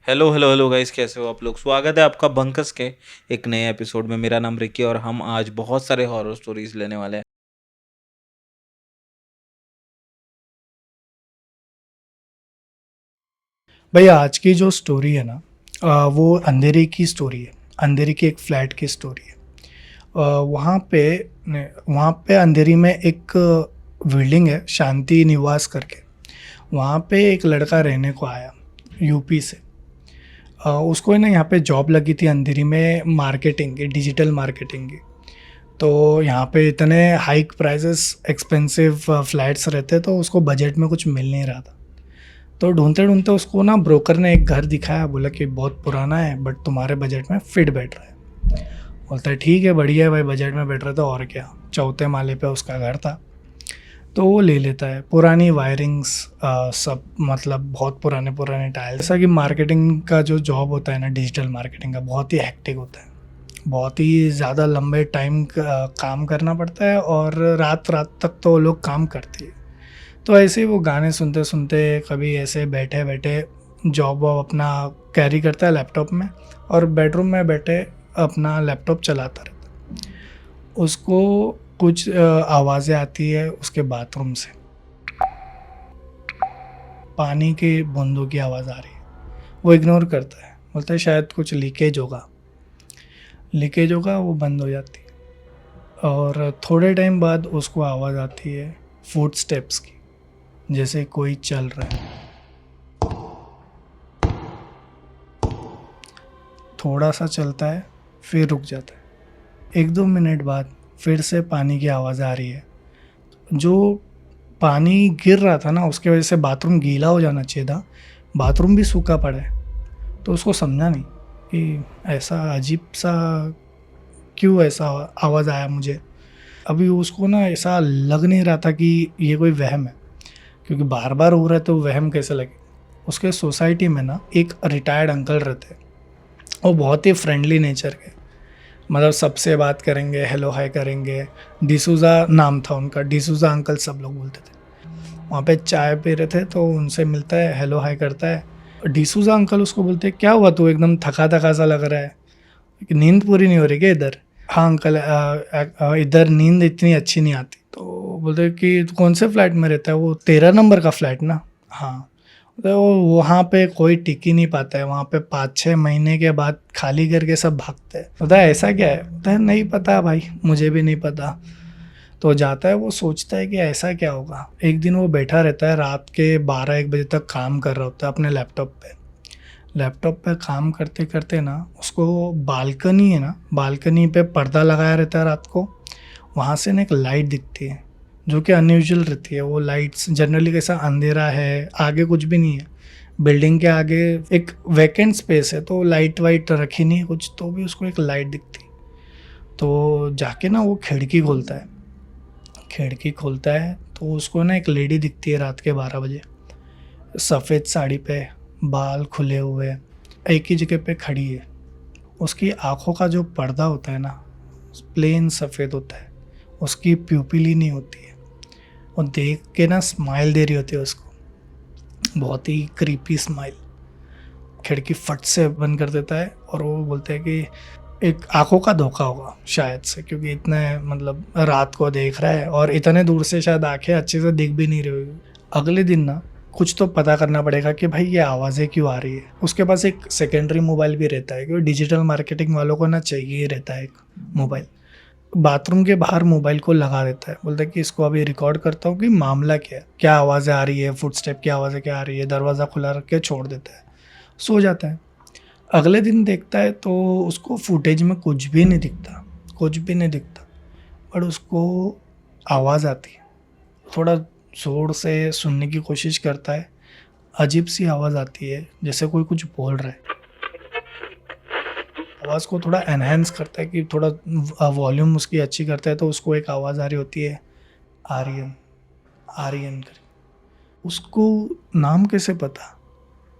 Hello hello hello guys, कैसे हो आप लोग। स्वागत है आपका बंकस के एक नए एपिसोड में। मेरा नाम रिकी और हम आज बहुत सारे हॉरर स्टोरीज लेने वाले हैं। भैया आज की जो स्टोरी है ना, वो अंधेरी की स्टोरी है। अंधेरी की एक फ्लैट की स्टोरी है। वहाँ पे वहाँ पे अंधेरी में एक बिल्डिंग है, शांति निवास करके। वहाँ पे एक लड़का रहने को आया यूपी से। उसको है ना यहाँ पे जॉब लगी थी अंधेरी में, मार्केटिंग की, डिजिटल मार्केटिंग की। तो यहाँ पे इतने हाई प्राइसेस एक्सपेंसिव फ्लैट्स रहते, तो उसको बजट में कुछ मिल नहीं रहा था। तो ढूंढते ढूंढते उसको ना ब्रोकर ने एक घर दिखाया, बोला कि बहुत पुराना है बट तुम्हारे बजट में फिट बैठ रहा है। बोलता है ठीक है, बढ़िया है भाई, बजट में बैठ रहा था और क्या। चौथे माले पे उसका घर था। तो वो ले लेता है। पुरानी वायरिंग्स, सब मतलब बहुत पुराने पुराने टाइल्स। जैसा कि मार्केटिंग का जो जॉब होता है ना, डिजिटल मार्केटिंग का, बहुत ही हेक्टिक होता है। बहुत ही ज़्यादा लंबे टाइम काम करना पड़ता है, और रात रात तक तो वो लोग काम करते हैं। तो ऐसे ही वो गाने सुनते सुनते कभी ऐसे बैठे बैठे जॉब वॉब अपना कैरी करता है लैपटॉप में, और बेडरूम में बैठे अपना लैपटॉप चलाता रहता है। उसको कुछ आवाज़ें आती है उसके बाथरूम से। पानी के बूंदों की आवाज़ आ रही है। वो इग्नोर करता है, बोलता है शायद कुछ लीकेज होगा, वो बंद हो जाती है। और थोड़े टाइम बाद उसको आवाज़ आती है फुट स्टेप्स की, जैसे कोई चल रहा है। थोड़ा सा चलता है, फिर रुक जाता है। एक दो मिनट बाद फिर से पानी की आवाज़ आ रही है। जो पानी गिर रहा था ना, उसके वजह से बाथरूम गीला हो जाना चाहिए था, बाथरूम भी सूखा पड़ा है। तो उसको समझा नहीं कि ऐसा अजीब सा क्यों ऐसा आवाज़ आया मुझे। अभी उसको ना ऐसा लग नहीं रहा था कि ये कोई वहम है, क्योंकि बार बार हो रहा है तो वहम कैसे लगे। उसके सोसाइटी में ना एक रिटायर्ड अंकल रहते हैं। वो बहुत ही फ्रेंडली नेचर के, मतलब सबसे बात करेंगे, हेलो हाय करेंगे। डिसूज़ा नाम था उनका, डिसूज़ा अंकल सब लोग बोलते थे। वहाँ पे चाय पी रहे थे तो उनसे मिलता है, हेलो हाय करता है। डिसूज़ा अंकल उसको बोलते हैं क्या हुआ, तू एकदम थका थका सा लग रहा है, नींद पूरी नहीं हो रही क्या इधर। हाँ अंकल, इधर नींद इतनी अच्छी नहीं आती। तो बोलते कि "तू कौन से फ्लैट में रहता है"। वो 13 नंबर का फ्लैट ना। हाँ। तो वहाँ पे कोई टिक ही नहीं पाता है, वहाँ पे 5-6 महीने के बाद खाली करके सब भागते हैं। होता है ऐसा क्या है, होता है नहीं पता भाई, मुझे भी नहीं पता। तो जाता है, वो सोचता है कि ऐसा क्या होगा। एक दिन वो बैठा रहता है, रात के 12-1 बजे तक काम कर रहा होता है अपने लैपटॉप पे काम करते करते ना, उसको बालकनी है ना, बालकनी पे पर्दा लगाया रहता है रात को। वहाँ से ना एक लाइट दिखती है, जो कि अनयूजुअल रहती है। वो लाइट्स जनरली कैसा, अंधेरा है, आगे कुछ भी नहीं है, बिल्डिंग के आगे एक वैकेंट स्पेस है, तो लाइट वाइट रखी नहीं है कुछ, तो भी उसको एक लाइट दिखती है। तो जाके ना वो खिड़की खोलता है तो उसको ना एक लेडी दिखती है रात के 12 बजे, सफ़ेद साड़ी पे, बाल खुले हुए, एक ही जगह पे खड़ी है। उसकी आँखों का जो पर्दा होता है ना, प्लेन सफ़ेद होता है। उसकी प्यूपिल ही नहीं होती है। वो देख के ना स्माइल दे रही होती है उसको, बहुत ही क्रीपी स्माइल। खिड़की फट से बंद कर देता है, और वो बोलते हैं कि एक आंखों का धोखा होगा शायद से, क्योंकि इतने मतलब रात को देख रहा है और इतने दूर से शायद आंखें अच्छे से दिख भी नहीं रही होगी। अगले दिन ना कुछ तो पता करना पड़ेगा कि भाई ये आवाज़ें क्यों आ रही है। उसके पास एक सेकेंडरी मोबाइल भी रहता है, क्योंकि डिजिटल मार्केटिंग वालों को ना चाहिए ही रहता है एक मोबाइल। बाथरूम के बाहर मोबाइल को लगा देता है, बोलता है कि इसको अभी रिकॉर्ड करता हूँ कि मामला क्या है, क्या आवाज़ें आ रही है, फुटस्टेप की आवाज़ें क्या आ रही है। दरवाज़ा खुला रख के छोड़ देता है, सो जाता है। अगले दिन देखता है तो उसको फुटेज में कुछ भी नहीं दिखता, कुछ भी नहीं दिखता। बट उसको आवाज़ आती है, थोड़ा ज़ोर से सुनने की कोशिश करता है। अजीब सी आवाज़ आती है, जैसे कोई कुछ बोल रहा है। आवाज़ को थोड़ा एनहेंस करता है कि थोड़ा वॉल्यूम उसकी अच्छी करता है, तो उसको एक आवाज़ आ रही होती है, आर्यन, आर्यन करके। उसको नाम कैसे पता,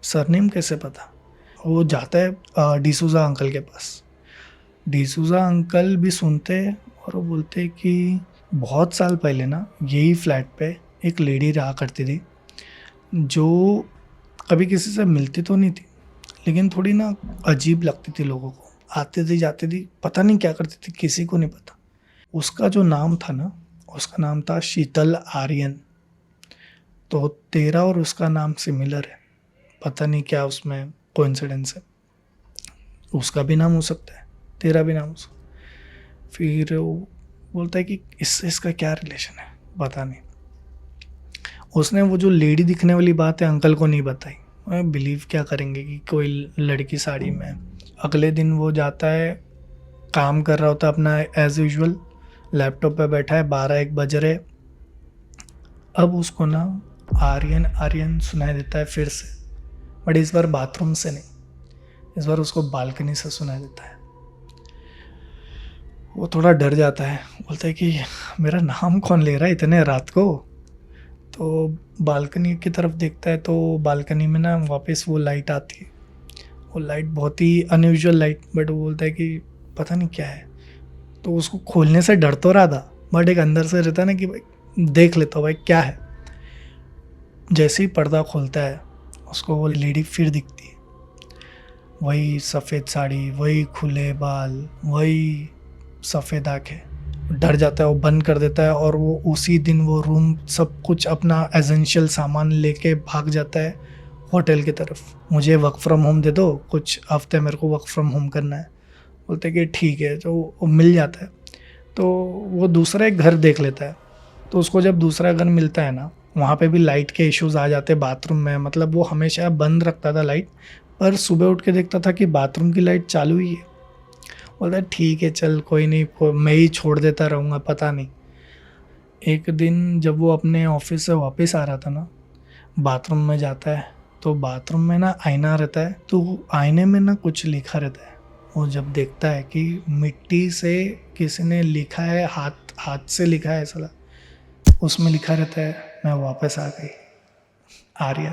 सरनेम कैसे पता। वो जाता है डिसूज़ा अंकल के पास। डिसूज़ा अंकल भी सुनते हैं, और वो बोलते हैं कि बहुत साल पहले ना यही फ्लैट पे एक लेडी रहा करती थी, जो कभी किसी से मिलती तो नहीं थी, लेकिन थोड़ी ना अजीब लगती थी लोगों को। आती थी जाती थी, पता नहीं क्या करती थी, किसी को नहीं पता। उसका जो नाम था ना, उसका नाम था शीतल आर्यन। तो तेरा और उसका नाम सिमिलर है, पता नहीं क्या उसमें कोइंसिडेंस है। उसका भी नाम हो सकता है, तेरा भी नाम हो सकता है। फिर वो बोलता है कि इससे इसका क्या रिलेशन है, पता नहीं। उसने वो जो लेडी दिखने वाली बात है अंकल को नहीं बताई। मैं बिलीव क्या करेंगे कि कोई लड़की साड़ी में है। अगले दिन वो जाता है, काम कर रहा होता है अपना एज यूजुअल, लैपटॉप पे बैठा है, 12-1 बज रहे। अब उसको ना आर्यन आर्यन सुनाई देता है फिर से, बट इस बार बाथरूम से नहीं, इस बार उसको बालकनी से सुनाई देता है। वो थोड़ा डर जाता है, बोलता है कि मेरा नाम कौन ले रहा है इतने रात को। तो बालकनी की तरफ देखता है तो बालकनी में ना वापस वो लाइट आती है। वो लाइट बहुत ही अनयूजुअल लाइट, बट वो बोलता है कि पता नहीं क्या है। तो उसको खोलने से डर तो रहा था, बट एक अंदर से रहता है ना कि भाई देख लेता हूँ भाई क्या है। जैसे ही पर्दा खोलता है उसको वो लेडी फिर दिखती है। वही सफ़ेद साड़ी, वही खुले बाल, वही सफ़ेद आँखें। डर जाता है, वो बंद कर देता है और वो उसी दिन वो रूम सब कुछ अपना एसेंशियल सामान लेके भाग जाता है होटल की तरफ। मुझे वर्क फ्रॉम होम दे दो, कुछ हफ्ते मेरे को वर्क फ्रॉम होम करना है। बोलते कि ठीक है, तो वो मिल जाता है। तो वो दूसरा एक घर देख लेता है। तो उसको जब दूसरा घर मिलता है ना, वहाँ पे भी लाइट के इश्यूज आ जाते हैं बाथरूम में। मतलब वो हमेशा बंद रखता था लाइट, पर सुबह उठ के देखता था कि बाथरूम की लाइट चालू ही है। बोलता है ठीक है चल कोई नहीं, मैं ही छोड़ देता रहूँगा, पता नहीं। एक दिन जब वो अपने ऑफिस से वापस आ रहा था ना, बाथरूम में जाता है तो बाथरूम में ना आईना रहता है। तो आईने में ना कुछ लिखा रहता है। वो जब देखता है कि मिट्टी से किसी ने लिखा है, हाथ हाथ से लिखा है ऐसा, उसमें लिखा रहता है मैं वापस आ गई, आर्या।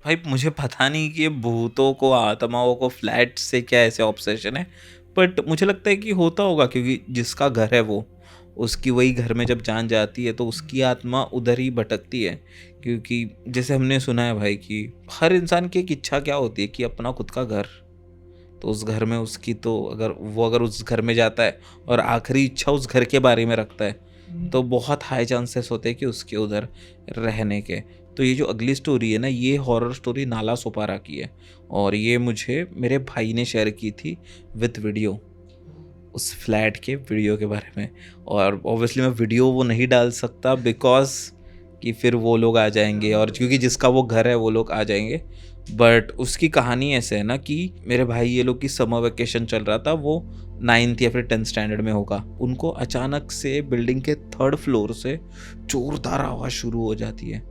भाई मुझे पता नहीं कि ये भूतों को, आत्माओं को, फ्लैट से क्या ऐसे ऑब्सेशन है, बट मुझे लगता है कि होता होगा, क्योंकि जिसका घर है वो, उसकी वही घर में जब जान जाती है तो उसकी आत्मा उधर ही भटकती है। क्योंकि जैसे हमने सुना है भाई कि हर इंसान की एक इच्छा क्या होती है कि अपना खुद का घर। तो उस घर में उसकी, तो अगर उस घर में जाता है और आखिरी इच्छा उस घर के बारे में रखता है, तो बहुत हाई चांसेस होते हैं कि उसके उधर रहने के। तो ये जो अगली स्टोरी है ना, ये हॉरर स्टोरी नाला सोपारा की है, और ये मुझे मेरे भाई ने शेयर की थी विथ वीडियो, उस फ्लैट के वीडियो के बारे में। और ऑब्वियसली मैं वीडियो वो नहीं डाल सकता, बिकॉज कि फिर वो लोग आ जाएंगे, और क्योंकि जिसका वो घर है वो लोग आ जाएंगे। बट उसकी कहानी ऐसे है ना कि मेरे भाई ये लोग की समर वेकेशन चल रहा था, वो 9th या फिर 10th स्टैंडर्ड में होगा। उनको अचानक से बिल्डिंग के 3rd फ्लोर से जोरदार आवाज़ शुरू हो जाती है।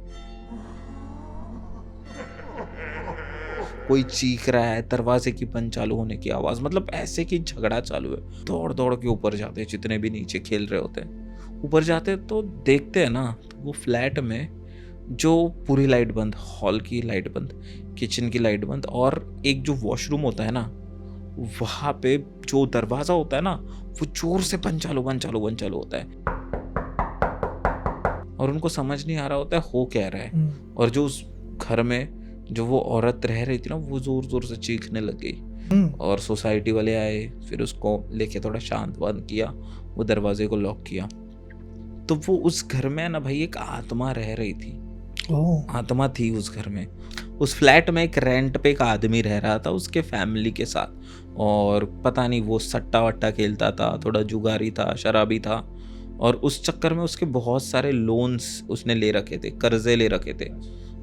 कोई चीख रहा है, दरवाजे की बंद चालू होने की आवाज़, मतलब ऐसे कि झगड़ा चालू है। दौड़ दौड़ के ऊपर जाते हैं, जितने भी नीचे खेल रहे होते हैं ऊपर जाते हैं, तो देखते हैं ना, तो वो फ्लैट में जो पूरी लाइट बंद, हॉल की लाइट बंद, किचन की लाइट बंद, और एक जो वॉशरूम होता है ना, वहाँ पे जो दरवाज़ा होता है ना, वो जोर से बंद चालू बंद चालू बंद चालू होता है। और उनको समझ नहीं आ रहा होता है हो क्या रहा है। और जो उस घर में जो वो औरत रह रही थी ना, वो जोर जोर से चीखने लग गई। और सोसाइटी वाले आए, फिर उसको लेके थोड़ा शांत वांत किया, वो दरवाजे को लॉक किया। तो वो उस घर में ना भाई एक आत्मा रह रही थी। आत्मा थी उस घर में। उस फ्लैट में एक रेंट पे एक आदमी रह रहा था उसके फैमिली के साथ, और पता नहीं वो सट्टा वट्टा खेलता था, थोड़ा जुगारी था, शराबी था, और उस चक्कर में उसके बहुत सारे लोन्स उसने ले रखे थे, कर्जे ले रखे थे।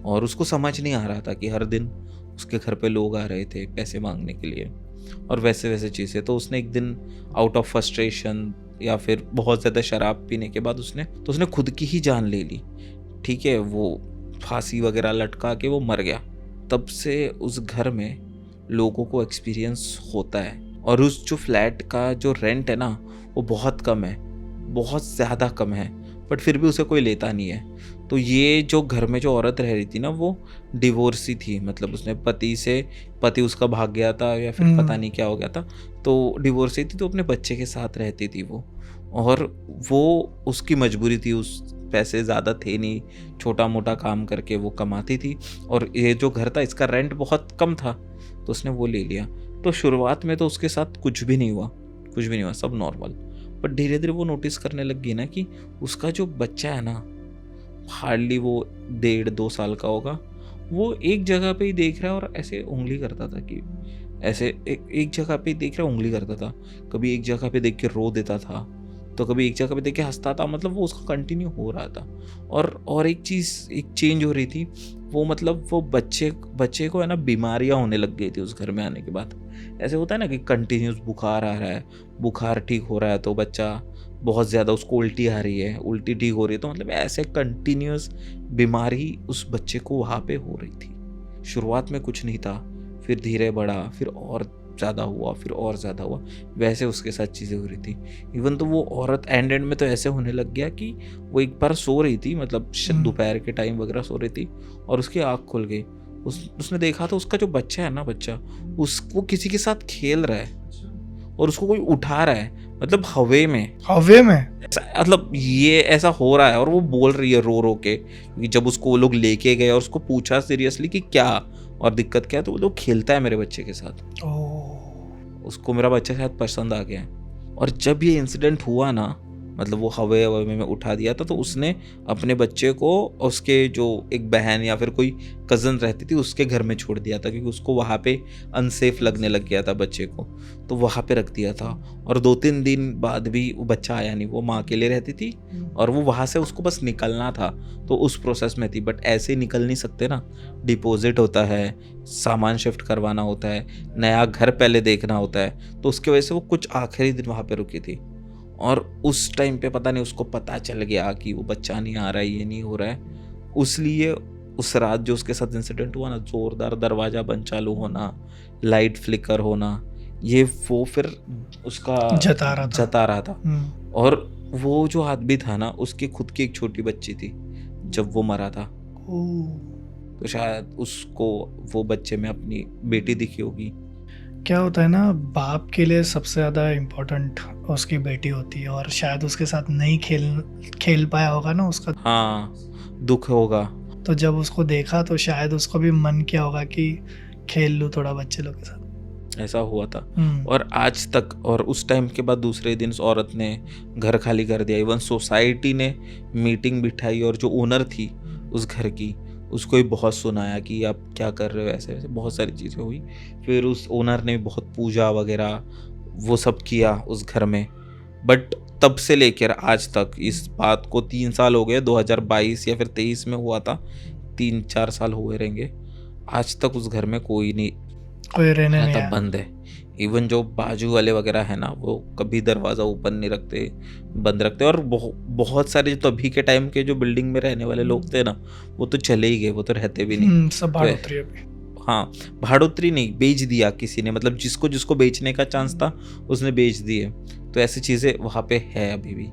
और उसको समझ नहीं आ रहा था कि हर दिन उसके घर पे लोग आ रहे थे पैसे मांगने के लिए, और वैसे वैसे चीज़ें। तो उसने एक दिन आउट ऑफ फ्रस्ट्रेशन या फिर बहुत ज़्यादा शराब पीने के बाद उसने खुद की ही जान ले ली। ठीक है, वो फांसी वगैरह लटका के वो मर गया। तब से उस घर में लोगों को एक्सपीरियंस होता है, और उस जो फ्लैट का जो रेंट है ना, वो बहुत कम है, बहुत ज़्यादा कम है, बट फिर भी उसे कोई लेता नहीं है। तो ये जो घर में जो औरत रह रही थी ना, वो डिवोर्सी थी, मतलब उसने पति उसका भाग गया था या फिर पता नहीं क्या हो गया था, तो डिवोर्सी थी, तो अपने बच्चे के साथ रहती थी वो। और वो उसकी मजबूरी थी उस पैसे ज़्यादा थे नहीं, छोटा मोटा काम करके वो कमाती थी, और ये जो घर था इसका रेंट बहुत कम था, तो उसने वो ले लिया। तो शुरुआत में तो उसके साथ कुछ भी नहीं हुआ, सब नॉर्मल। बट धीरे धीरे वो नोटिस करने लग गई ना कि उसका जो बच्चा है ना, हार्डली वो 1.5-2 साल का होगा, वो एक जगह पे ही देख रहा है और ऐसे उंगली करता था कि ऐसे एक जगह पे देख रहा उंगली करता था, कभी एक जगह पे देख के रो देता था, तो कभी एक जगह पे देख के हंसता था। मतलब वो उसका कंटिन्यू हो रहा था। और एक चेंज हो रही थी, वो मतलब वो बच्चे को है ना बीमारियां होने लग गई थी उस घर में आने के बाद। ऐसे होता है ना कि कंटिन्यूस बुखार आ रहा है, बुखार ठीक हो रहा है तो बच्चा बहुत ज़्यादा, उसको उल्टी आ रही है, उल्टी ठीक हो रही है, तो मतलब ऐसे कंटिन्यूस बीमारी उस बच्चे को वहाँ पे हो रही थी। शुरुआत में कुछ नहीं था, फिर धीरे बढ़ा, फिर और ज़्यादा हुआ, फिर और ज़्यादा हुआ, वैसे उसके साथ चीज़ें हो रही थी। इवन तो वो औरत एंड में तो ऐसे होने लग गया कि वो एक बार सो रही थी, मतलब दोपहर के टाइम वगैरह सो रही थी, और उसकी आँख खुल गई। उसने देखा तो उसका जो बच्चा है ना, उसको किसी के साथ खेल रहा है और उसको कोई उठा रहा है, मतलब हवे में मतलब ये ऐसा हो रहा है। और वो बोल रही है रो रो के, जब उसको वो लोग लेके गए और उसको पूछा सीरियसली कि क्या और दिक्कत क्या है, तो वो लोग खेलता है मेरे बच्चे के साथ, उसको मेरा बच्चा शायद पसंद आ गया। और जब ये इंसिडेंट हुआ ना, मतलब वो हवे में उठा दिया था, तो उसने अपने बच्चे को उसके जो एक बहन या फिर कोई कज़न रहती थी उसके घर में छोड़ दिया था, क्योंकि उसको वहाँ पे अनसेफ लगने लग गया था बच्चे को, तो वहाँ पे रख दिया था। और 2-3 दिन बाद भी वो बच्चा आया नहीं, वो माँ के लिए रहती थी और वो वहाँ से उसको बस निकलना था, तो उस प्रोसेस में थी। बट ऐसे निकल नहीं सकते ना, डिपॉजिट होता है, सामान शिफ्ट करवाना होता है, नया घर पहले देखना होता है, तो उसकी वजह से वो कुछ आखिरी दिन वहाँ पे रुकी थी। और उस टाइम पे पता नहीं उसको पता चल गया कि वो बच्चा नहीं आ रहा है, ये नहीं हो रहा है, उसलिए उस रात जो उसके साथ इंसिडेंट हुआ ना, जोरदार दरवाज़ा बंद चालू होना, लाइट फ्लिकर होना, ये वो फिर उसका जता रहा था। और वो जो आदमी था ना, उसकी खुद की एक छोटी बच्ची थी जब वो मरा था, तो शायद उसको वो बच्चे में अपनी बेटी दिखी होगी। क्या होता है ना, बाप के लिए सबसे ज़्यादा इम्पोर्टेंट उसकी बेटी होती है, और शायद उसके साथ नहीं खेल पाया होगा ना उसका, हाँ, दुख होगा। तो जब उसको देखा तो शायद उसको भी मन किया होगा कि खेल लूँ थोड़ा बच्चे लोग के साथ, ऐसा हुआ था। और आज तक, और उस टाइम के बाद दूसरे दिन उस औरत ने घर खाली कर दिया। इवन सोसाइटी ने मीटिंग बिठाई और जो ओनर थी उस घर की, उसको भी बहुत सुनाया कि आप क्या कर रहे हो, ऐसे वैसे बहुत सारी चीज़ें हुई। फिर उस ओनर ने बहुत पूजा वगैरह वो सब किया उस घर में। बट तब से लेकर आज तक, इस बात को 3 साल हो गए, 2022 या फिर 23 में हुआ था, 3-4 साल हुए रहेंगे, आज तक उस घर में कोई रहने नहीं आया, बंद है। इवन जो बाजू वाले वगैरह है ना, वो कभी दरवाज़ा ओपन नहीं रखते, बंद रखते। और बहुत सारे जो तभी के टाइम के जो बिल्डिंग में रहने वाले लोग थे ना, वो तो चले ही गए, वो तो रहते भी नहीं। सब भाड़ोतरी अभी। हाँ, भाड़ोतरी नहीं, बेच दिया किसी ने, मतलब जिसको बेचने का चांस था उसने बेच दिए। तो ऐसी चीज़ें वहाँ पे है अभी भी,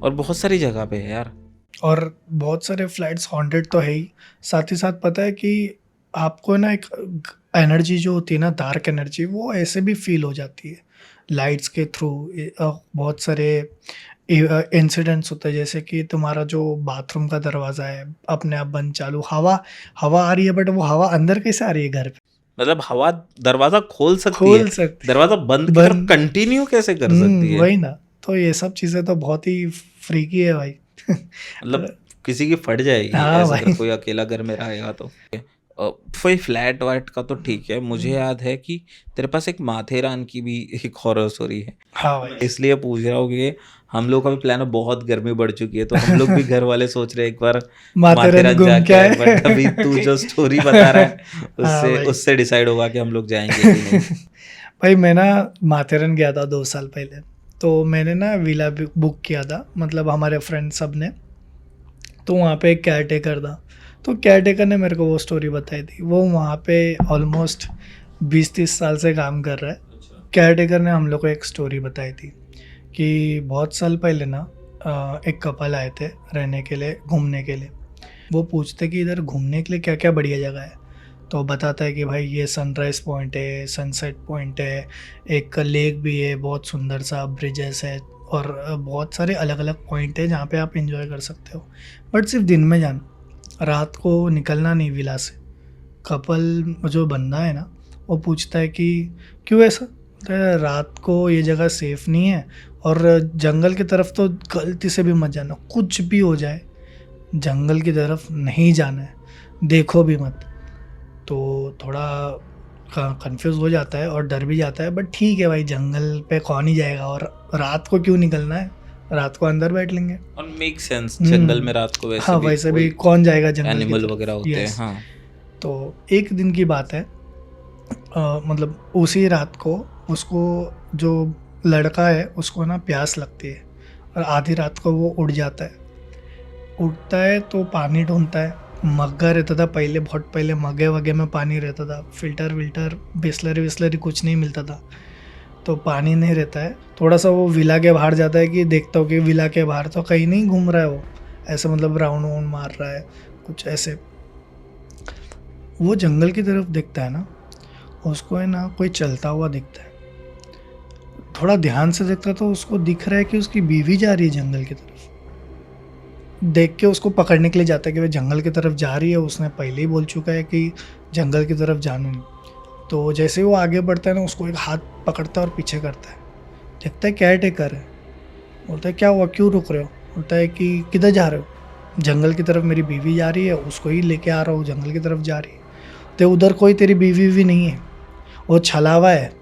और बहुत सारी जगह पे है यार। और बहुत सारे फ्लैट्स हॉन्टेड तो है ही, साथ ही साथ पता है कि आपको ना एक एनर्जी जो होती है ना, डार्क एनर्जी, वो ऐसे भी फील हो जाती है लाइट्स के थ्रू। बहुत सारे इंसिडेंट्स होते हैं, जैसे कि तुम्हारा जो बाथरूम का दरवाज़ा है अपने आप बंद चालू, हवा आ रही है, बट वो हवा अंदर कैसे आ रही है घर पे, मतलब हवा दरवाज़ा खोल सकती है, दरवाज़ा बंद कंटिन्यू कैसे कर सकती है? वही ना, तो ये सब चीज़ें तो बहुत ही फ्रीकी है भाई। मतलब किसी की फट जाएगी ऐसा अगर कोई अकेला घर में रहेगा तो। कोई फ्लैट वाट का तो ठीक है। मुझे याद है कि तेरे पास एक माथेरान की भी एक हॉरर स्टोरी है। हाँ भाई, इसलिए पूछ रहा हूँ कि हम लोग का भी प्लान है, बहुत गर्मी बढ़ चुकी है, तो हम लोग भी घर वाले सोच रहे हैं एक बार माथेरान जाके आए। बट अभी तू जो स्टोरी बता रहा है उससे डिसाइड होगा कि हम लोग जाएंगे कि नहीं। भाई मैं ना माथेरान गया था 2 साल पहले, तो मैंने ना विला बुक किया था, मतलब हमारे फ्रेंड सब ने। तो वहाँ पे एक केयर टेकर था, तो केयर टेकर ने मेरे को वो स्टोरी बताई थी। वो वहाँ पे ऑलमोस्ट 20-30 साल से काम कर रहा है। केयर टेकर ने हम लोग को एक स्टोरी बताई थी कि बहुत साल पहले ना एक कपल आए थे रहने के लिए, घूमने के लिए। वो पूछते कि इधर घूमने के लिए क्या क्या बढ़िया जगह है, तो बताता है कि भाई ये सनराइज़ पॉइंट है, सनसेट पॉइंट है, एक लेक भी है बहुत सुंदर सा, ब्रिजेस है, और बहुत सारे अलग अलग पॉइंट है जहाँ पे आप एंजॉय कर सकते हो, बट सिर्फ दिन में जाना, रात को निकलना नहीं विला से। कपल जो बंदा है ना वो पूछता है कि क्यों ऐसा, बोलता है रात को ये जगह सेफ़ नहीं है और जंगल की तरफ तो गलती से भी मत जाना, कुछ भी हो जाए जंगल की तरफ नहीं जाना है, देखो भी मत। तो थोड़ा कंफ्यूज हो जाता है और डर भी जाता है, बट ठीक है भाई, जंगल पे कौन ही जाएगा और रात को क्यों निकलना है, रात को अंदर बैठ लेंगे। और मेक सेंस, जंगल में रात को वैसे हाँ भी वैसे भी कोई कौन जाएगा जंगल की एनिमल तरफ। वगैरह होते हैं। Yes. हाँ, तो एक दिन की बात है, मतलब उसी रात को उसको, जो लड़का है उसको ना प्यास लगती है और आधी रात को वो उठ जाता है। उठता है तो पानी ढूंढता है, मग्गा रहता था पहले, बहुत पहले मग्गे वगे में पानी रहता था, फिल्टर विल्टर बिस्लरी विस्लरी कुछ नहीं मिलता था, तो पानी नहीं रहता है। थोड़ा सा वो विला के बाहर जाता है कि देखता हो कि विला के बाहर तो कहीं नहीं घूम रहा है वो, ऐसे मतलब राउंड वाउंड मार रहा है कुछ ऐसे। वो जंगल की तरफ देखता है ना, उसको है ना कोई चलता हुआ दिखता है। थोड़ा ध्यान से देखता तो उसको दिख रहा है कि उसकी बीवी जा रही है जंगल की तरफ। देख के उसको पकड़ने के लिए जाता है कि वह जंगल की तरफ जा रही है, उसने पहले ही बोल चुका है कि जंगल की तरफ जाना नहीं। तो जैसे ही वो आगे बढ़ता है ना, उसको एक हाथ पकड़ता है और पीछे करता है। देखता है केयर टेकर है। बोलता है क्या हुआ, क्यों रुक रहे हो? बोलता है कि किधर जा रहे हो? जंगल की तरफ मेरी बीवी जा रही है, उसको ही लेके आ रहा हूँ, जंगल की तरफ जा रही है। तो उधर कोई तेरी बीवी भी नहीं है, वो छलावा है,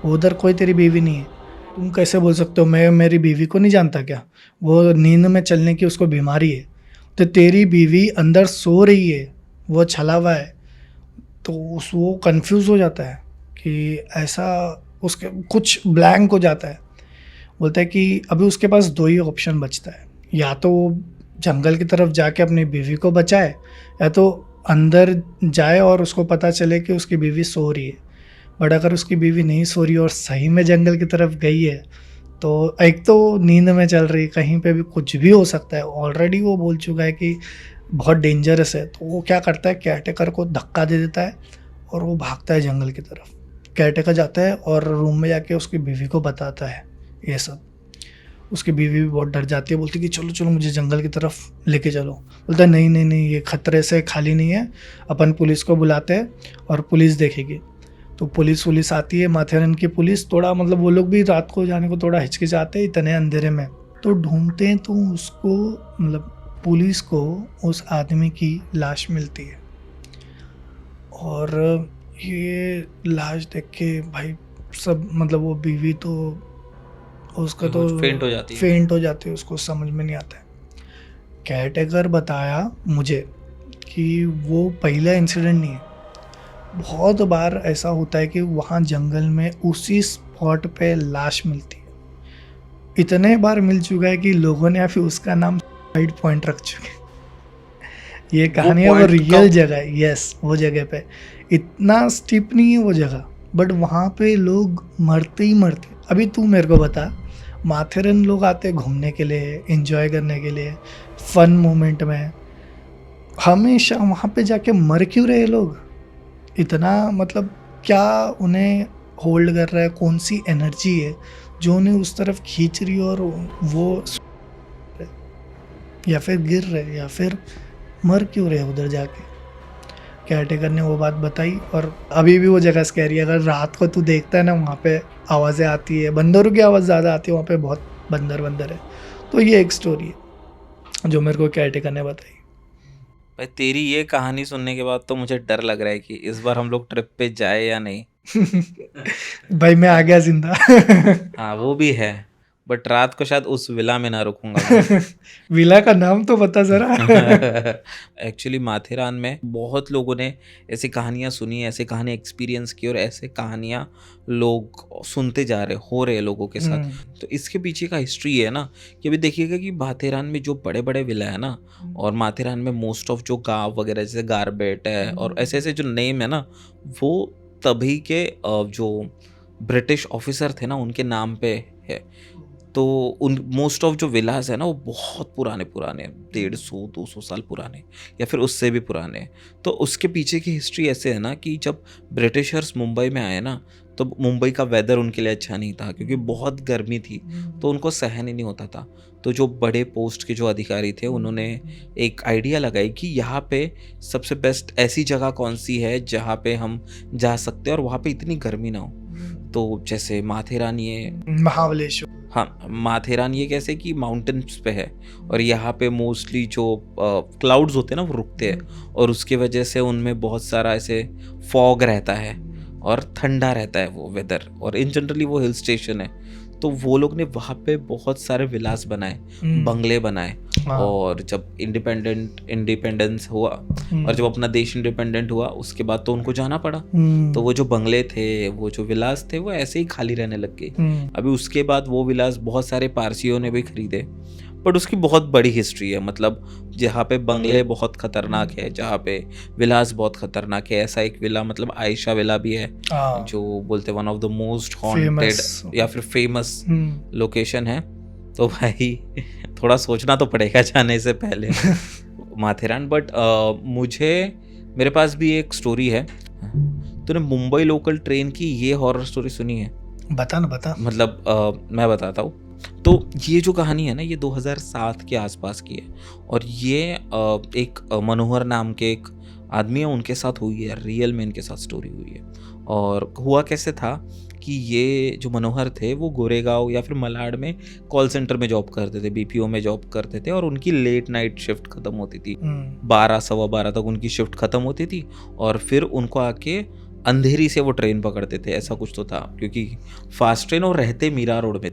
उधर कोई तेरी बीवी नहीं है। तुम कैसे बोल सकते हो, मैं मेरी बीवी को नहीं जानता क्या? वो नींद में चलने की उसको बीमारी है, तो तेरी बीवी अंदर सो रही है, वो छलावा है। तो वो कंफ्यूज हो जाता है कि ऐसा, उसके कुछ ब्लैंक हो जाता है। बोलता है कि अभी उसके पास दो ही ऑप्शन बचता है, या तो वो जंगल की तरफ जाके अपनी बीवी को बचाए, या तो अंदर जाए और उसको पता चले कि उसकी बीवी सो रही है। बट अगर उसकी बीवी नहीं सो रही और सही में जंगल की तरफ गई है, तो एक तो नींद में चल रही, कहीं पे भी कुछ भी हो सकता है, ऑलरेडी वो बोल चुका है कि बहुत डेंजरस है। तो वो क्या करता है, केयरटेकर को धक्का दे देता है और वो भागता है जंगल की तरफ। केयरटेकर जाता है और रूम में जाके उसकी बीवी को बताता है ये सब। उसकी बीवी भी बहुत डर जाती है, बोलती है कि चलो चलो मुझे जंगल की तरफ लेके चलो। बोलता है नहीं नहीं नहीं, ये खतरे से खाली नहीं है, अपन पुलिस को बुलाते हैं और पुलिस देखेगी। तो पुलिस आती है, माथेरन की पुलिस। थोड़ा मतलब वो लोग भी रात को जाने को थोड़ा हिचकिचाते हैं इतने अंधेरे में। तो ढूंढते हैं तो उसको, मतलब पुलिस को उस आदमी की लाश मिलती है। और ये लाश देख के भाई सब, मतलब वो बीवी तो उसका तो फेंट हो जाती है, उसको समझ में नहीं आता है। केयरटेकर बताया मुझे कि वो पहला इंसिडेंट नहीं है, बहुत बार ऐसा होता है कि वहाँ जंगल में उसी स्पॉट पे लाश मिलती है। इतने बार मिल चुका है कि लोगों ने फिर उसका नाम सुसाइड पॉइंट रख चुके हैं। ये कहानी है, वो रियल जगह है। यस, वो जगह पे इतना स्टिप नहीं है वो जगह, बट वहाँ पे लोग मरते ही मरते। अभी तू मेरे को बता, माथेरन लोग आते घूमने के लिए, एंजॉय करने के लिए, फन मोमेंट में, हमेशा वहाँ पे जाके मर क्यों रहे लोग? इतना मतलब क्या उन्हें होल्ड कर रहा है, कौन सी एनर्जी है जो उन्हें उस तरफ खींच रही है, और वो या फिर गिर रहे या फिर मर क्यों रहे उधर जाके? केयरटेकर ने वो बात बताई। और अभी भी वो जगह स्कैरी है। अगर रात को तू देखता है ना, वहाँ पे आवाज़ें आती है, बंदरों की आवाज़ ज़्यादा आती है, वहाँ पे बहुत बंदर है। तो ये एक स्टोरी है जो मेरे को केयरटेकर ने बताई। भाई तेरी ये कहानी सुनने के बाद तो मुझे डर लग रहा है कि इस बार हम लोग ट्रिप पे जाए या नहीं। भाई मैं आ गया जिंदा। हाँ वो भी है, बट रात को शायद उस विला में ना रुकूंगा मैं। विला का नाम तो बता जरा। एक्चुअली माथेरान में बहुत लोगों ने ऐसी कहानियाँ सुनी, ऐसी कहानी एक्सपीरियंस की, और ऐसे कहानियाँ लोग सुनते जा रहे, हो रहे लोगों के साथ। तो इसके पीछे का हिस्ट्री है ना, कि अभी देखिएगा कि माथेरान में जो बड़े बड़े विला है ना, और माथेरान में मोस्ट ऑफ जो गाँव वगैरह जैसे गारबेट है और ऐसे ऐसे जो नेम है ना, वो तभी के जो ब्रिटिश ऑफिसर थे ना उनके नाम पे है। तो उन मोस्ट ऑफ जो विलास है ना वो बहुत पुराने 150-200 साल पुराने या फिर उससे भी पुराने। तो उसके पीछे की हिस्ट्री ऐसे है ना कि जब ब्रिटिशर्स मुंबई में आए ना, तो मुंबई का वेदर उनके लिए अच्छा नहीं था क्योंकि बहुत गर्मी थी, तो उनको सहन ही नहीं होता था। तो जो बड़े पोस्ट के जो अधिकारी थे उन्होंने एक आइडिया लगाई कि यहाँ पे सबसे बेस्ट ऐसी जगह कौन सी है जहाँ पे हम जा सकते हैं और वहाँ पे इतनी गर्मी ना हो। तो जैसे माथेरान, ये महाबलेश्वर। हाँ, माथेरान ये कैसे कि माउंटेन्स पे है और यहाँ पे मोस्टली जो क्लाउड्स होते हैं ना वो रुकते हैं और उसकी वजह से उनमें बहुत सारा ऐसे फॉग रहता है और ठंडा रहता है वो वेदर, और इन जनरली वो हिल स्टेशन है। तो वो लोग ने वहाँ पे बहुत सारे विलास बनाए, बंगले बनाए। और जब इंडिपेंडेंस हुआ और जब अपना देश इंडिपेंडेंट हुआ उसके बाद तो उनको जाना पड़ा। तो वो जो बंगले थे, वो जो विलास थे, वो ऐसे ही खाली रहने लग गए। अभी उसके बाद वो विलास बहुत सारे पारसियों ने भी खरीदे, बट उसकी बहुत बड़ी हिस्ट्री है। मतलब जहाँ पे बंगले बहुत खतरनाक है, जहाँ पे विलास बहुत खतरनाक है, ऐसा एक विला मतलब आयशा विला भी है जो बोलते one of the most haunted या फिर फेमस लोकेशन है। तो भाई थोड़ा सोचना तो पड़ेगा जाने से पहले माथेरान। बट मेरे पास भी एक स्टोरी है। तूने मुंबई लोकल ट्रेन की ये हॉरर स्टोरी सुनी है? बता। मतलब मैं बताता हूँ। तो ये जो कहानी है ना, ये 2007 के आसपास की है और ये एक मनोहर नाम के एक आदमी है, उनके साथ हुई है, रियल में इनके साथ स्टोरी हुई है। और हुआ कैसे था कि ये जो मनोहर थे वो गोरेगांव या फिर मलाड में कॉल सेंटर में जॉब करते थे, बीपीओ में जॉब करते थे और उनकी लेट नाइट शिफ्ट खत्म होती थी, 12 सवा 12 तक उनकी शिफ्ट खत्म होती थी और फिर उनको आके अंधेरी से वो ट्रेन पकड़ते थे, ऐसा कुछ तो था क्योंकि फास्ट ट्रेन और रहते मीरा रोड में।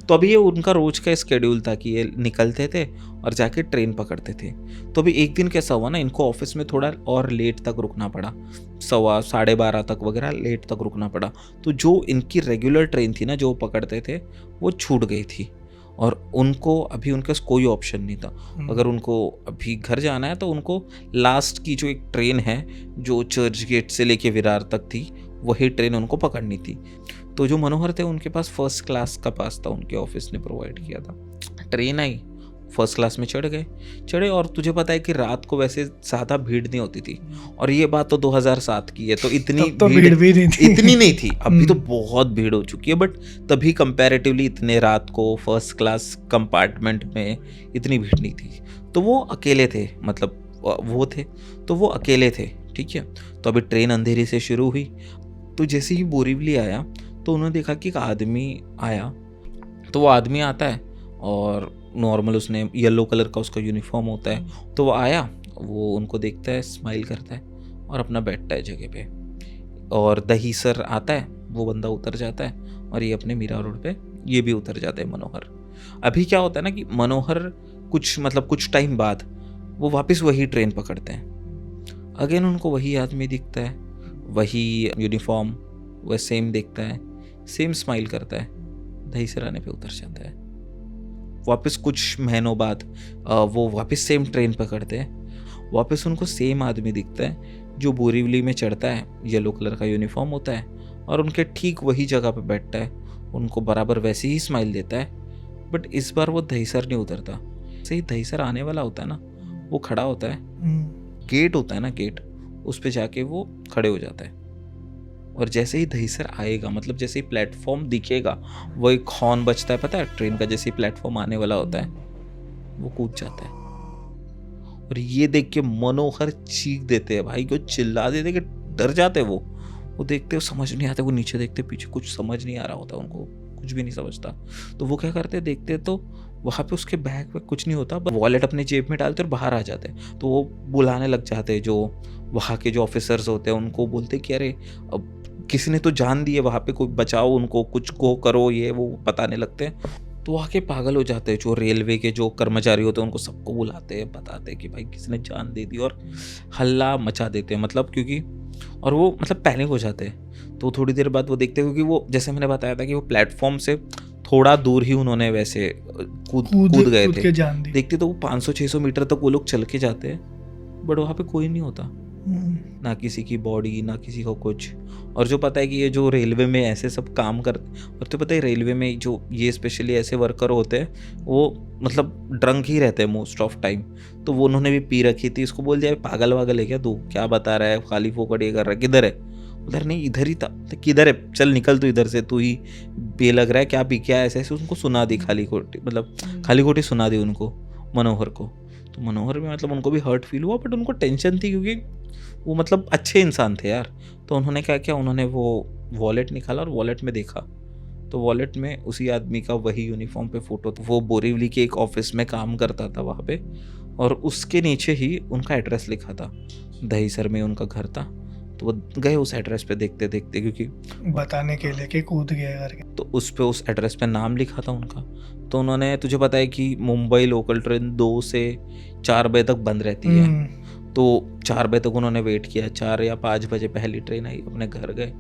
तो अभी ये उनका रोज का स्केड्यूल था कि ये निकलते थे और जाके ट्रेन पकड़ते थे। तो अभी एक दिन कैसा हुआ ना, इनको ऑफिस में थोड़ा और लेट तक रुकना पड़ा, 12:15 तक वगैरह लेट तक रुकना पड़ा। तो जो इनकी रेगुलर ट्रेन थी ना जो पकड़ते थे वो छूट गई थी और उनको अभी उनके पास कोई ऑप्शन नहीं था। अगर उनको अभी घर जाना है तो उनको लास्ट की जो एक ट्रेन है जो चर्च गेट से लेके विरार तक थी वही ट्रेन उनको पकड़नी थी। तो जो मनोहर थे उनके पास फर्स्ट क्लास का पास था, उनके ऑफिस ने प्रोवाइड किया था। ट्रेन आई, फर्स्ट क्लास में चढ़े और तुझे पता है कि रात को वैसे ज़्यादा भीड़ नहीं होती थी और ये बात तो 2007 की है, तो इतनी तो भीड़ भी नहीं थी। इतनी नहीं थी। अभी तो बहुत भीड़ हो चुकी है, बट तभी कंपैरेटिवली इतने रात को फर्स्ट क्लास कंपार्टमेंट में इतनी भीड़ नहीं थी। तो वो अकेले थे, मतलब वो थे तो वो अकेले थे, ठीक है। तो अभी ट्रेन अंधेरी से शुरू हुई, तो जैसे ही बोरीवली आया तो उन्होंने देखा कि एक आदमी आया। तो वो आदमी आता है और नॉर्मल उसने येलो कलर का उसका यूनिफॉर्म होता है। तो वो आया, वो उनको देखता है, स्माइल करता है और अपना बैठता है जगह पे। और दही सर आता है, वो बंदा उतर जाता है और ये अपने मीरा रोड पे ये भी उतर जाता है मनोहर। अभी क्या होता है ना कि मनोहर कुछ टाइम बाद वो वापस वही ट्रेन पकड़ते हैं। अगेन उनको वही आदमी दिखता है, वही यूनिफॉर्म, वह सेम दिखता है, सेम स्माइल करता है, दही सर आने पे उतर जाता है। वापस कुछ महीनों बाद वो वापस सेम ट्रेन पकड़ते हैं, वापस उनको सेम आदमी दिखता है जो बोरीवली में चढ़ता है, येलो कलर का यूनिफॉर्म होता है और उनके ठीक वही जगह पे बैठता है, उनको बराबर वैसे ही स्माइल देता है। बट इस बार वो दहीसर नहीं उतरता। सही दहीसर आने वाला होता है ना, वो खड़ा होता है, गेट होता है ना, गेट उस पे जाके वो खड़े हो जाता है और जैसे ही दहीसर आएगा, मतलब जैसे ही प्लेटफॉर्म दिखेगा, वो एक हॉर्न बजता है, पता है ट्रेन का, जैसे ही प्लेटफॉर्म आने वाला होता है वो कूद जाता है। और ये देख के मनोहर चीख देते हैं भाई, क्यों चिल्ला देते कि डर जाते वो देखते, समझ नहीं आते, वो नीचे देखते, पीछे कुछ समझ नहीं आ रहा होता उनको, कुछ भी नहीं समझता। तो वो क्या करते, देखते तो वहाँ पे उसके बैग पे कुछ नहीं होता, वॉलेट अपने जेब में डालते और बाहर आ जाते। तो वो बुलाने लग जाते, जो वहाँ के जो ऑफिसर्स होते हैं उनको बोलते कि अरे अब किसी ने तो जान दी है वहाँ पे, कोई बचाओ उनको, कुछ को करो, ये वो बताने लगते हैं। तो वहाँ के पागल हो जाते हैं, जो रेलवे के जो कर्मचारी होते हैं उनको सबको बुलाते हैं, बताते हैं कि भाई किसी ने जान दे दी और हल्ला मचा देते हैं, मतलब क्योंकि और वो मतलब पैनिक हो जाते हैं। तो थोड़ी देर बाद वो देखते हैं, क्योंकि वो जैसे मैंने बताया था कि वो प्लेटफॉर्म से थोड़ा दूर ही उन्होंने वैसे कूद गए थे, देखते तो वो 500-600 मीटर तक वो लोग चल के जाते हैं, बट वहाँ पे कोई नहीं होता, ना किसी की बॉडी, ना किसी को कुछ। और जो पता है कि ये जो रेलवे में ऐसे सब काम करते, और तो पता है रेलवे में जो ये स्पेशली ऐसे वर्कर होते हैं वो मतलब ड्रंक ही रहते हैं मोस्ट ऑफ टाइम। तो वो उन्होंने भी पी रखी थी, इसको बोल दिया पागल वागल है क्या तू, क्या बता रहा है, खाली फोकट ये कर रहा है, किधर है? उधर नहीं, इधर ही था। तो किधर है, चल निकल तू इधर से, तू ही बे लग रहा है, क्या पी क्या, ऐसे ऐसे उनको सुना दी खाली खोटी, मतलब खाली खोटी सुना दी उनको, मनोहर को। तो मनोहर में मतलब उनको भी हर्ट फील हुआ, बट उनको टेंशन थी क्योंकि वो मतलब अच्छे इंसान थे यार। तो उन्होंने क्या किया, उन्होंने वो वॉलेट निकाला और वॉलेट में देखा तो वॉलेट में उसी आदमी का वही यूनिफॉर्म पे फोटो था। वो बोरीवली के एक ऑफिस में काम करता था वहाँ पे, और उसके नीचे ही उनका एड्रेस लिखा था, दहीसर में उनका घर था। तो वो गए उस एड्रेस पे देखते देखते, क्योंकि बताने के लिए कि कूद गया करके। तो उस पे उस एड्रेस पे नाम लिखा था उनका। तो उन्होंने, तुझे पता है कि मुंबई लोकल ट्रेन 2 से 4 बजे तक बंद रहती है, तो 4 बजे तक उन्होंने वेट किया। 4 या 5 बजे पहली ट्रेन आई, अपने घर गए।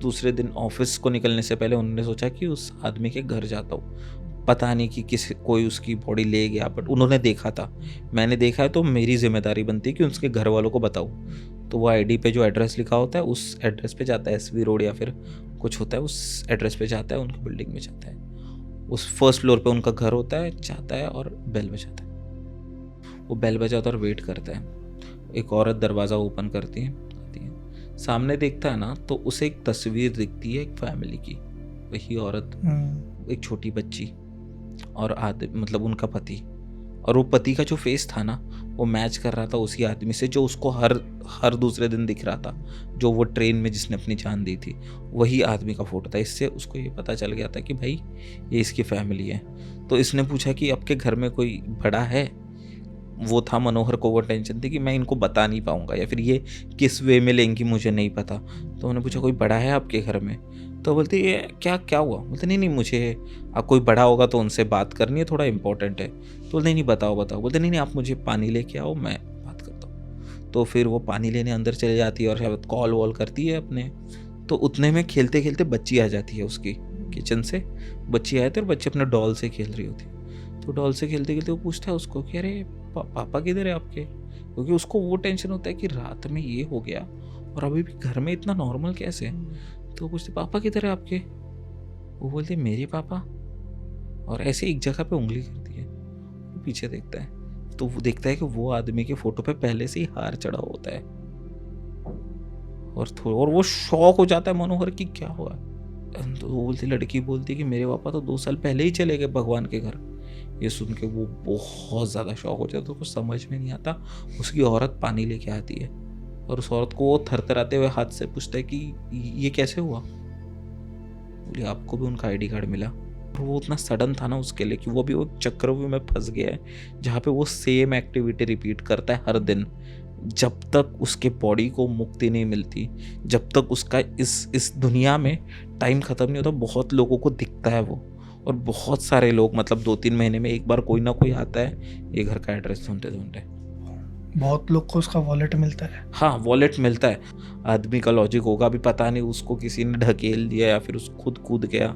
दूसरे दिन ऑफिस को निकलने से पहले उन्होंने सोचा कि उस आदमी के घर जाता हूँ, पता नहीं कि कोई उसकी बॉडी ले गया, बट उन्होंने देखा था, मैंने देखा है, तो मेरी जिम्मेदारी बनती है कि उसके घर वालों को बताऊँ। तो वो आईडी पे जो एड्रेस लिखा होता है उस एड्रेस पे जाता है, SV रोड या फिर कुछ होता है, उस एड्रेस पे जाता है, उनकी बिल्डिंग में जाता है, उस फर्स्ट फ्लोर पे उनका घर होता है, जाता है और बेल बजाता है। वो बेल बजाता और वेट करता है। एक औरत दरवाज़ा ओपन करती है, आती है, सामने देखता है ना, तो उसे एक तस्वीर दिखती है एक फैमिली की। वही औरत, एक छोटी बच्ची और मतलब उनका पति, और वो पति का जो फेस था ना वो मैच कर रहा था उसी आदमी से जो उसको हर दूसरे दिन दिख रहा था, जो वो ट्रेन में जिसने अपनी जान दी थी, वही आदमी का फोटो था। इससे उसको ये पता चल गया था कि भाई ये इसकी फैमिली है। तो इसने पूछा कि आपके घर में कोई बड़ा है? वो था मनोहर को, वो टेंशन थी कि मैं इनको बता नहीं पाऊंगा या फिर ये किस वे में लेंगी मुझे नहीं पता। तो उन्होंने पूछा कोई बड़ा है आपके घर में? तो बोलते ये क्या हुआ? बोलते नहीं मुझे आप कोई बड़ा होगा तो उनसे बात करनी है, थोड़ा इंपॉर्टेंट है। तो नहीं बताओ। बोलते नहीं आप मुझे पानी लेके आओ, मैं बात करता हूँ। तो फिर वो पानी लेने अंदर चले जाती है और शायद कॉल वॉल करती है अपने। तो उतने में खेलते खेलते बच्ची आ जाती है उसकी किचन से। बच्ची आए थे और बच्ची अपने डॉल से खेल रही होती है। तो डॉल से खेलते खेलते वो पूछता है उसको कि अरे पापा किधर है आपके? क्योंकि उसको वो टेंशन होता है कि रात में ये हो गया और अभी भी घर में इतना नॉर्मल कैसे? तो पूछते पापा किधर है आपके? वो बोलते मेरे पापा, और ऐसे एक जगह पे उंगली करती है। वो पीछे देखता है तो वो देखता है कि वो आदमी के फोटो पे पहले से ही हार चढ़ा होता है, और वो शॉक हो जाता है मनोहर की क्या हुआ। तो वो बोलती, लड़की बोलती कि मेरे पापा तो 2 साल पहले ही चले गए भगवान के घर। ये सुन के वो बहुत ज़्यादा शॉक हो जाता है, तो कुछ समझ में नहीं आता। उसकी औरत पानी लेके आती है और उस औरत को वो थरथराते हुए हाथ से पूछता है कि ये कैसे हुआ? बोली आपको भी उनका ID कार्ड मिला। और वो उतना सडन था ना उसके लिए कि वो भी वो चक्रव्यूह में फंस गया है जहाँ पे वो सेम एक्टिविटी रिपीट करता है हर दिन, जब तक उसके बॉडी को मुक्ति नहीं मिलती, जब तक उसका इस दुनिया में टाइम ख़त्म नहीं होता। बहुत लोगों को दिखता है वो, और बहुत सारे लोग मतलब 2-3 महीने में एक बार कोई ना कोई आता है ये घर का एड्रेस ढूंढते ढूंढते। बहुत लोग को उसका वॉलेट मिलता है। हाँ वॉलेट मिलता है। आदमी का लॉजिक होगा भी पता नहीं, उसको किसी ने ढकेल दिया या फिर उसको खुद कूद गया,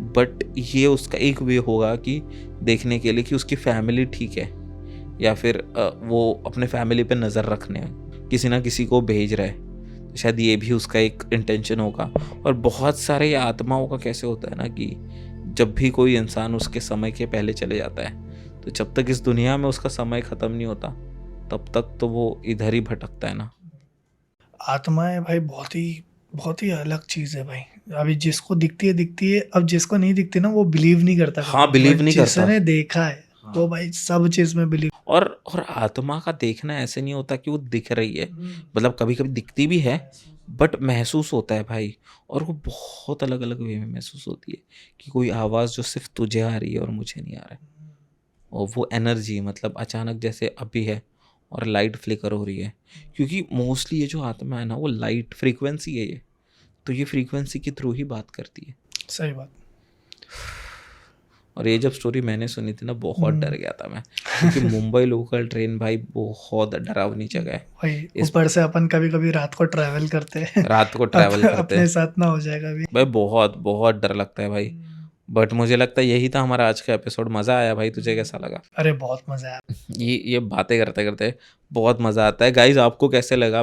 बट ये उसका एक वे होगा कि देखने के लिए कि उसकी फैमिली ठीक है, या फिर वो अपने फैमिली पे नज़र रखने किसी ना किसी को भेज रहा है। शायद ये भी उसका एक इंटेंशन होगा। और बहुत सारे आत्माओं का कैसे होता है ना कि जब भी कोई इंसान उसके समय के पहले चले जाता है, तो जब तक इस दुनिया में उसका समय ख़त्म नहीं होता तब तक तो वो इधर ही भटकता है ना। आत्माएं भाई बहुत ही अलग चीज़ है भाई। अभी जिसको दिखती है, अब जिसको नहीं दिखती ना वो बिलीव नहीं करता। हाँ बिलीव नहीं करता। जिसने देखा है वो भाई सब चीज़ में बिलीव। और आत्मा का देखना ऐसे नहीं होता कि वो दिख रही है, मतलब कभी कभी दिखती भी है बट महसूस होता है भाई। और वो बहुत अलग अलग वे में महसूस होती है कि कोई आवाज़ जो सिर्फ तुझे आ रही है और मुझे नहीं आ रहा है। और वो एनर्जी मतलब अचानक जैसे अभी है और लाइट फ्लिकर हो रही है, क्योंकि मोस्टली ये जो आत्मा है ना वो लाइट फ्रीक्वेंसी है ये, तो ये फ्रीक्वेंसी के थ्रू ही बात करती है। सही बात। और ये जब स्टोरी मैंने सुनी थी ना बहुत डर गया था मैं, क्योंकि मुंबई लोकल ट्रेन भाई बहुत डरावनी जगह है भाई। ऊपर से अपन कभी कभी रात को ट्रैवल करते हैं अपने साथ ना हो जाएगा भी भाई। बहुत बहुत डर लगता है भाई। बट मुझे लगता है यही था हमारा आज का एपिसोड। मज़ा आया भाई, तुझे कैसा लगा? अरे बहुत मज़ा आया। ये बातें करते करते बहुत मज़ा आता है। गाइज आपको कैसे लगा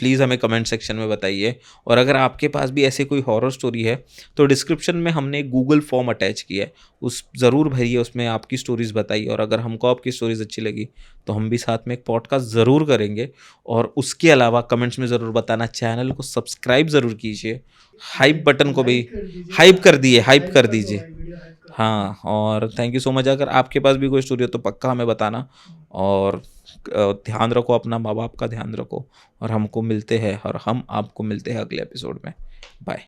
प्लीज़ हमें कमेंट सेक्शन में बताइए। और अगर आपके पास भी ऐसे कोई हॉरर स्टोरी है तो डिस्क्रिप्शन में हमने एक गूगल फॉर्म अटैच किया है, उस ज़रूर भरिए, उसमें आपकी स्टोरीज़ बताइए। और अगर हमको आपकी स्टोरीज़ अच्छी लगी तो हम भी साथ में एक पॉडकास्ट ज़रूर करेंगे। और उसके अलावा कमेंट्स में ज़रूर बताना, चैनल को सब्सक्राइब ज़रूर कीजिए, हाइप बटन को भी हाइप कर दीजिए। हाँ, और थैंक यू सो मच। अगर आपके पास भी कोई स्टोरी हो तो पक्का हमें बताना। और ध्यान रखो अपना, माँ बाप का ध्यान रखो। और हमको मिलते हैं और हम आपको मिलते हैं अगले एपिसोड में। बाय।